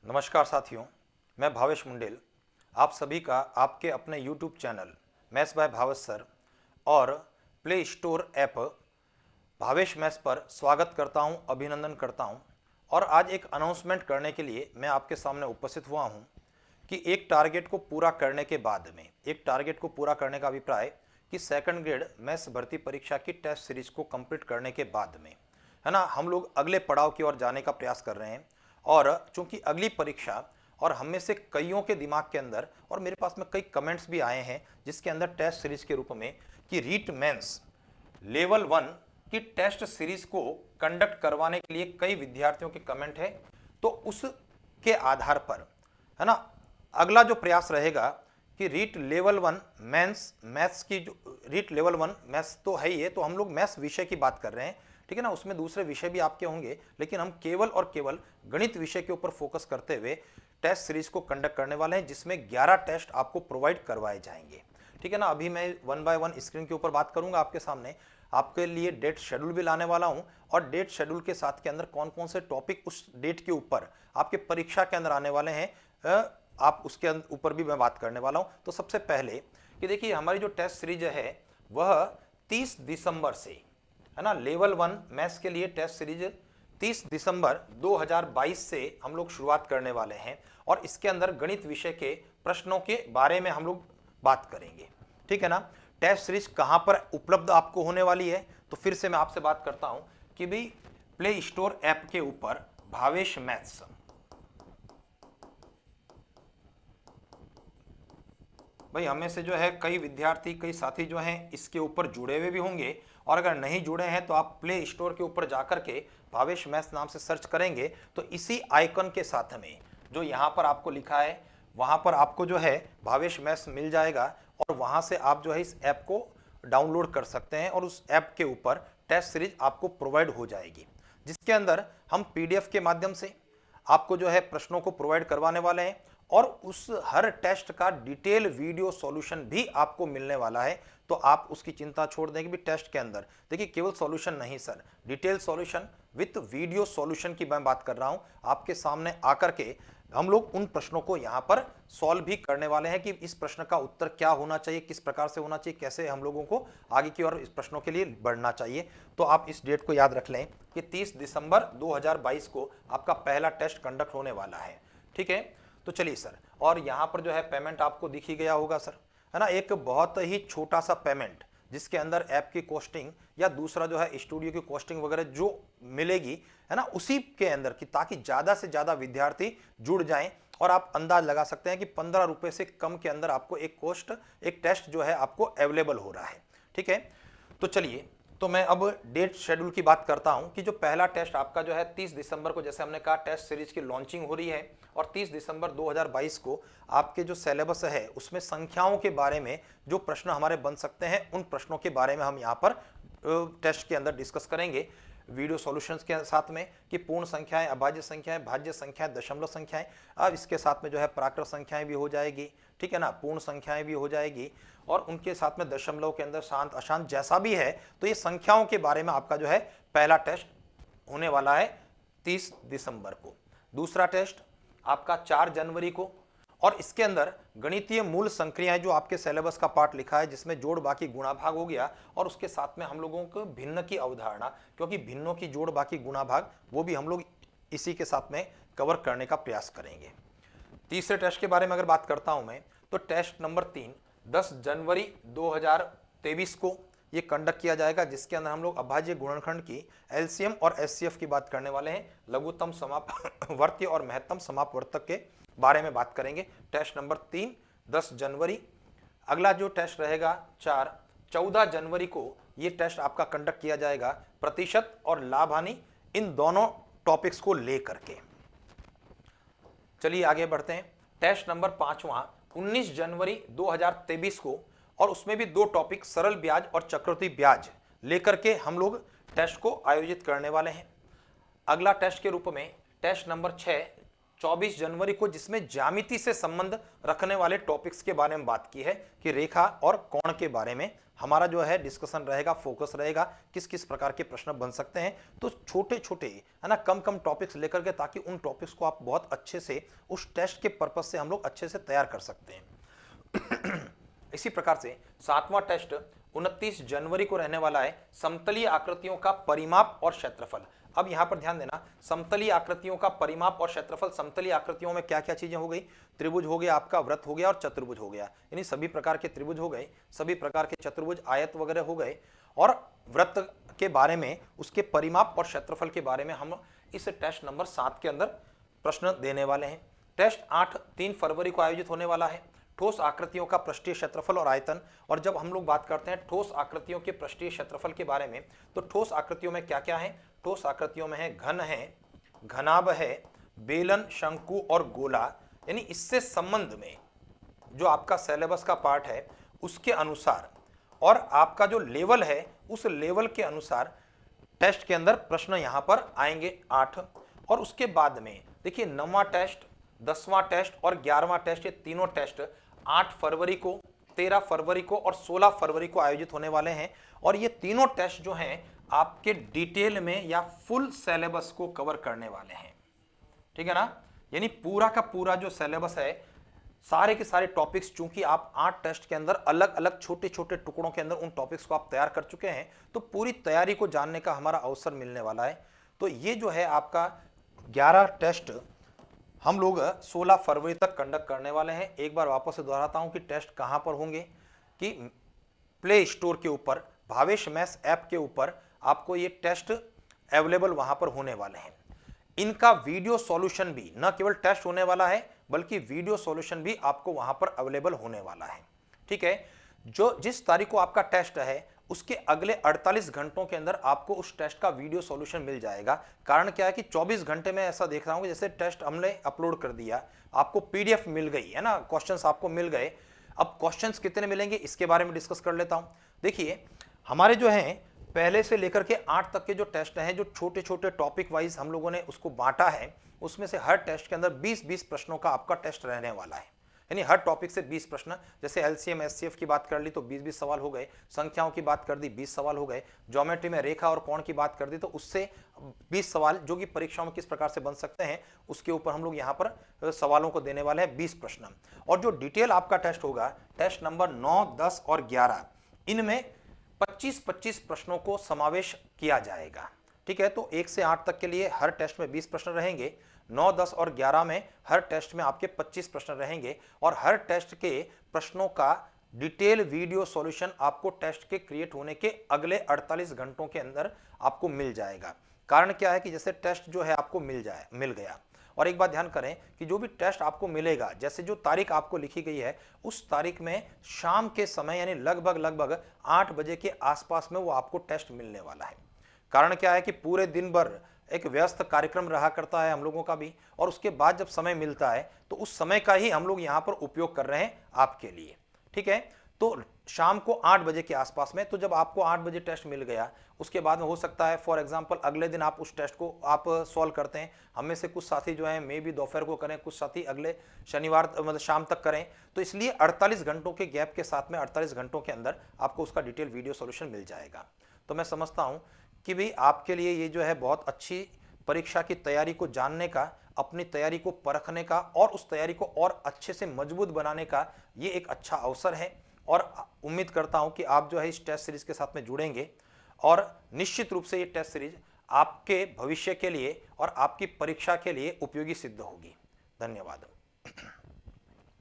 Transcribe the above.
नमस्कार साथियों, मैं भावेश मुंडेल आप सभी का आपके अपने YouTube channel maths by Bhavesh sir और play store app Bhavesh maths पर स्वागत करता हूं, अभिनंदन करता हूं। और आज एक अनाउंसमेंट करने के लिए मैं आपके सामने उपस्थित हुआ हूं कि एक टारगेट को पूरा करने के बाद में, एक टारगेट को पूरा करने का अभिप्राय कि सेकंड ग्रेड मैथ्स भर्ती परीक्षा की टेस्ट सीरीज को कंप्लीट करने के बाद में, है ना, हम लोग अगले पड़ाव की ओर जाने का प्रयास कर रहे हैं। और चूंकि अगली परीक्षा और हम में से कईयों के दिमाग के अंदर और मेरे पास में कई कमेंट्स भी आए हैं जिसके अंदर टेस्ट सीरीज के रूप में कि रीट मेंस लेवल 1 की टेस्ट सीरीज को कंडक्ट करवाने के लिए कई विद्यार्थियों के कमेंट है। तो उसके आधार पर, है ना, अगला जो प्रयास रहेगा कि रीट लेवल 1 मेंस मैथ्स की, जो रीट लेवल 1 मैथ्स तो है ही है, तो हम लोग मैथ्स विषय की बात कर रहे हैं, ठीक है ना। उसमें दूसरे विषय भी आपके होंगे, लेकिन हम केवल और केवल गणित विषय के ऊपर फोकस करते हुए टेस्ट सीरीज को कंडक्ट करने वाले हैं, जिसमें 11 टेस्ट आपको प्रोवाइड करवाए जाएंगे, ठीक है ना। अभी मैं वन बाय वन स्क्रीन के ऊपर बात करूंगा आपके सामने, आपके लिए डेट शेड्यूल भी लाने वाला हूं और डेट शेड्यूल के साथ के अंदर कौन कौन से टॉपिक उस डेट के ऊपर आपके परीक्षा के अंदर आने वाले हैं, आप उसके ऊपर भी मैं बात करने वाला हूं। तो सबसे पहले कि देखिए, हमारी जो टेस्ट सीरीज है वह 30 दिसंबर से, है ना, लेवल 1 मैथ्स के लिए टेस्ट सीरीज 30 दिसंबर 2022 से हम लोग शुरुआत करने वाले हैं और इसके अंदर गणित विषय के प्रश्नों के बारे में हम लोग बात करेंगे, ठीक है ना। टेस्ट सीरीज कहां पर उपलब्ध आपको होने वाली है, तो फिर से मैं आपसे बात करता हूं कि भाई प्ले स्टोर ऐप के ऊपर भावेश मैथ्स, भाई हमें से जो है कई विद्यार्थी, कई साथी जो हैं इसके ऊपर जुड़े हुए भी होंगे, और अगर नहीं जुड़े हैं तो आप प्ले स्टोर के ऊपर जाकर के भावेश मैथ्स नाम से सर्च करेंगे तो इसी आइकन के साथ में जो यहाँ पर आपको लिखा है वहाँ पर आपको जो है भावेश मैथ्स मिल जाएगा और वहाँ से आप जो है इस ऐप को डाउनलोड कर सकते हैं और उस ऐप के ऊपर टेस्ट सीरीज आपको प्रोवाइड हो जाएगी, जिसके अंदर हम PDF के माध्यम से आपको जो है प्रश्नों को प्रोवाइड करवाने वाले हैं और उस हर टेस्ट का डिटेल वीडियो सॉल्यूशन भी आपको मिलने वाला है। तो आप उसकी चिंता छोड़ दें कि भी टेस्ट के अंदर देखिए केवल सॉल्यूशन नहीं sir, detail solution with video solution की मैं बात कर रहा हूं। आपके सामने आकर के हम लोग उन प्रश्नों को यहां पर सॉल्व भी करने वाले हैं कि इस प्रश्न का उत्तर क्या होना चाहिए, किस प्रकार से होना चाहिए, कैसे हम लोगों को आगे की ओर इस प्रश्नों के लिए बढ़ना चाहिए। तो आप इस डेट को याद रख लें कि 30 दिसंबर 2022 को आपका पहला टेस्ट कंडक्ट होने वाला है, ठीक है। तो चलिए सर, और यहाँ पर जो है पेमेंट आपको दिख ही गया होगा सर, है ना, एक बहुत ही छोटा सा पेमेंट जिसके अंदर ऐप की कॉस्टिंग या दूसरा जो है स्टूडियो की कॉस्टिंग वगैरह जो मिलेगी, है ना, उसी के अंदर की, ताकि ज़्यादा से ज़्यादा विद्यार्थी जुड़ जाएं। और आप अंदाज लगा सकते हैं कि 15 रुपये से कम के अंदर आपको एक टेस्ट जो है आपको अवेलेबल हो रहा है, ठीक है। तो चलिए, तो मैं अब डेट शेड्यूल की बात करता हूं कि जो पहला टेस्ट आपका जो है 30 दिसंबर को, जैसे हमने कहा, टेस्ट सीरीज की लॉन्चिंग हो रही है और 30 दिसंबर 2022 को आपके जो सिलेबस है उसमें संख्याओं के बारे में जो प्रश्न हमारे बन सकते हैं उन प्रश्नों के बारे में हम यहाँ पर टेस्ट के अंदर डिस्कस करेंगे वीडियो सॉल्यूशंस के साथ में कि पूर्ण संख्याएं, अभाज्य संख्याएं, भाज्य संख्याएं, दशमलव संख्याएं, अब इसके साथ में जो है प्राकृत संख्याएं भी हो जाएगी, ठीक है ना, पूर्ण संख्याएं भी हो जाएगी और उनके साथ में दशमलव के अंदर शांत अशांत जैसा भी है। तो ये संख्याओं के बारे में आपका जो है पहला टेस्ट होने वाला है 30 दिसंबर को। दूसरा टेस्ट आपका 4 जनवरी को और इसके अंदर गणितीय मूल संक्रियाएं जो आपके सिलेबस का पार्ट लिखा है, जिसमें जोड़ बाकी गुणा भाग हो गया और उसके साथ में हम लोगों को भिन्न की अवधारणा, क्योंकि भिन्नों की जोड़ बाकी गुणा भाग वो भी हम लोग इसी के साथ में कवर करने का प्रयास करेंगे। तीसरे टेस्ट के बारे में अगर बात करता हूं मैं, तो टेस्ट नंबर 3 10 जनवरी 2023 को ये कंडक्ट किया जाएगा, जिसके अंदर हम लोग अभाज्य गुणनखंड की LCM और SCF की बात करने वाले हैं, लघुत्तम समापवर्त्य और महत्तम समापवर्तक के बारे में बात करेंगे। टेस्ट नंबर 3 10 जनवरी। अगला जो टेस्ट रहेगा 14 जनवरी को ये टेस्ट आपका कंडक्ट किया जाएगा, प्रतिशत और लाभ हानि इन दोनों टॉपिक्स को लेकर के। चलिए आगे बढ़ते हैं। टेस्ट नंबर 5वां 19 जनवरी 2023 को, और उसमें भी 2 टॉपिक सरल ब्याज और चक्रवृद्धि ब्याज लेकर के हम लोग टेस्ट को आयोजित करने वाले हैं। अगला टेस्ट के रूप में टेस्ट नंबर 6 24 जनवरी को, जिसमें ज्यामिति से संबंध रखने वाले टॉपिक्स के बारे में बात की है कि रेखा और कोण के बारे में हमारा जो है डिस्कशन रहेगा, फोकस रहेगा किस किस प्रकार के प्रश्न बन सकते हैं। तो छोटे छोटे है ना, कम कम टॉपिक्स लेकर के, ताकि उन टॉपिक्स को आप बहुत अच्छे से उस टेस्ट के पर्पस से हम लोग अच्छे से तैयार कर सकते हैं। इसी प्रकार से 7वां टेस्ट 29 जनवरी को रहने वाला है, समतलीय आकृतियों का परिमाप और क्षेत्रफल। अब यहां पर ध्यान देना, समतलीय आकृतियों का परिमाप और क्षेत्रफल। समतलीय आकृतियों में क्या क्या चीजें हो गई? त्रिभुज हो गया, आपका वृत्त हो गया और चतुर्भुज हो गया, यानी सभी प्रकार के त्रिभुज हो गए, सभी प्रकार के चतुर्भुज, आयत वगैरह हो गए। और वृत्त के बारे में, उसके परिमाप और क्षेत्रफल के बारे में हम इस टेस्ट नंबर 7 के अंदर प्रश्न देने वाले हैं। टेस्ट 3 फरवरी को आयोजित होने वाला है। ठोस आकृतियों का पृष्ठीय क्षेत्रफल और आयतन। और जब हम लोग बात करते हैं ठोस आकृतियों के पृष्ठीय क्षेत्रफल के बारे में, तो ठोस आकृतियों में क्या क्या है? ठोस आकृतियों में है घन है, घनाभ है, बेलन, शंकु और गोला। यानी इससे संबंध में जो आपका सिलेबस का पार्ट है उसके अनुसार और आपका जो लेवल है उस लेवल के अनुसार टेस्ट के अंदर प्रश्न यहां पर आएंगे 8। और उसके बाद में देखिए 9वां टेस्ट, 10वां टेस्ट और 11वां टेस्ट, ये तीनों टेस्ट 8 फरवरी को, 13 फरवरी को और 16 फरवरी को आयोजित होने वाले हैं। और ये तीनों टेस्ट जो हैं आपके डिटेल में या फुल सिलेबस को कवर करने वाले हैं, ठीक है ना। यानी पूरा का पूरा जो सिलेबस है, सारे के सारे टॉपिक्स, चूंकि आप 8 टेस्ट के अंदर अलग अलग छोटे छोटे टुकड़ों के अंदर उन टॉपिक्स को आप तैयार कर चुके हैं, तो पूरी तैयारी को जानने का हमारा अवसर मिलने वाला है। तो ये जो है आपका 11 टेस्ट हम लोग 16 फरवरी तक कंडक्ट करने वाले हैं। एक बार वापस से दोहराता हूं कि टेस्ट कहां पर होंगे, कि प्ले स्टोर के ऊपर, भावेश मैथ्स ऐप के ऊपर आपको ये टेस्ट अवेलेबल वहां पर होने वाले हैं। इनका वीडियो सॉल्यूशन भी, न केवल टेस्ट होने वाला है बल्कि वीडियो सॉल्यूशन भी आपको वहां पर अवेलेबल होने वाला है, ठीक है। जो जिस तारीख को आपका टेस्ट है उसके अगले 48 घंटों के अंदर आपको उस टेस्ट का वीडियो सॉल्यूशन मिल जाएगा। कारण क्या है कि 24 घंटे में ऐसा देख रहा हूं, जैसे टेस्ट हमने अपलोड कर दिया, आपको पीडीएफ मिल गई है ना, क्वेश्चंस आपको मिल गए। अब क्वेश्चंस कितने मिलेंगे इसके बारे में डिस्कस कर लेता हूं। देखिए हमारे जो हैं पहले से लेकर के 8 तक के जो टेस्ट हैं, जो छोटे छोटे टॉपिक वाइज हम लोगों ने उसको बांटा है, उसमें से हर टेस्ट के अंदर 20-20 प्रश्नों का आपका टेस्ट रहने वाला है। यानी हर टॉपिक से 20 प्रश्न, जैसे एलसीएम एचसीएफ की बात कर ली तो 20-20 सवाल हो गए, संख्याओं की बात कर दी 20 सवाल हो गए, ज्योमेट्री में रेखा और कोण की बात कर दी तो उससे 20 सवाल, जो कि परीक्षाओं में किस प्रकार से बन सकते हैं उसके ऊपर हम लोग यहाँ पर सवालों को देने वाले हैं 20 प्रश्न। और जो डिटेल आपका टेस्ट होगा, टेस्ट नंबर 9, 10 और 11, इनमें 25-25 प्रश्नों को समावेश किया जाएगा, ठीक है। तो 1 से 8 तक के लिए हर टेस्ट में 20 प्रश्न रहेंगे, 9, 10 और 11 में हर टेस्ट में आपके 25 प्रश्न रहेंगे। और हर टेस्ट के प्रश्नों का डिटेल वीडियो सॉल्यूशन आपको टेस्ट के क्रिएट होने के अगले 48 घंटों के अंदर आपको मिल जाएगा। कारण क्या है कि जैसे टेस्ट जो है आपको मिल गया, और एक बात ध्यान करें कि जो भी टेस्ट आपको मिलेगा, जैसे जो तारीख आपको लिखी गई है उस तारीख में शाम के समय यानी लगभग 8 बजे के आसपास में वो आपको टेस्ट मिलने वाला है। कारण क्या है कि पूरे दिन भर एक व्यस्त कार्यक्रम रहा करता है हम लोगों का भी, और उसके बाद जब समय मिलता है तो उस समय का ही हम लोग यहाँ पर उपयोग कर रहे हैं आपके लिए, ठीक है। तो शाम को 8 बजे के आसपास में, तो जब आपको 8 बजे टेस्ट मिल गया, उसके बाद में हो सकता है फॉर एग्जांपल अगले दिन आप उस टेस्ट को आप सॉल्व करते हैं। हम में से कुछ साथी जो हैं मे भी दोपहर को करें, कुछ साथी अगले शनिवार मतलब शाम तक करें। तो इसलिए 48 घंटों के गैप के साथ में 48 घंटों के अंदर आपको उसका डिटेल वीडियो सॉल्यूशन मिल जाएगा। तो मैं समझता हूँ कि भाई आपके लिए ये जो है बहुत अच्छी परीक्षा की तैयारी को जानने का, अपनी तैयारी को परखने का और उस तैयारी को और अच्छे से मजबूत बनाने का ये एक अच्छा अवसर है। और उम्मीद करता हूं कि आप जो है इस टेस्ट सीरीज के साथ में जुड़ेंगे और निश्चित रूप से ये टेस्ट सीरीज आपके भविष्य के लिए और आपकी परीक्षा के लिए उपयोगी सिद्ध होगी। धन्यवाद।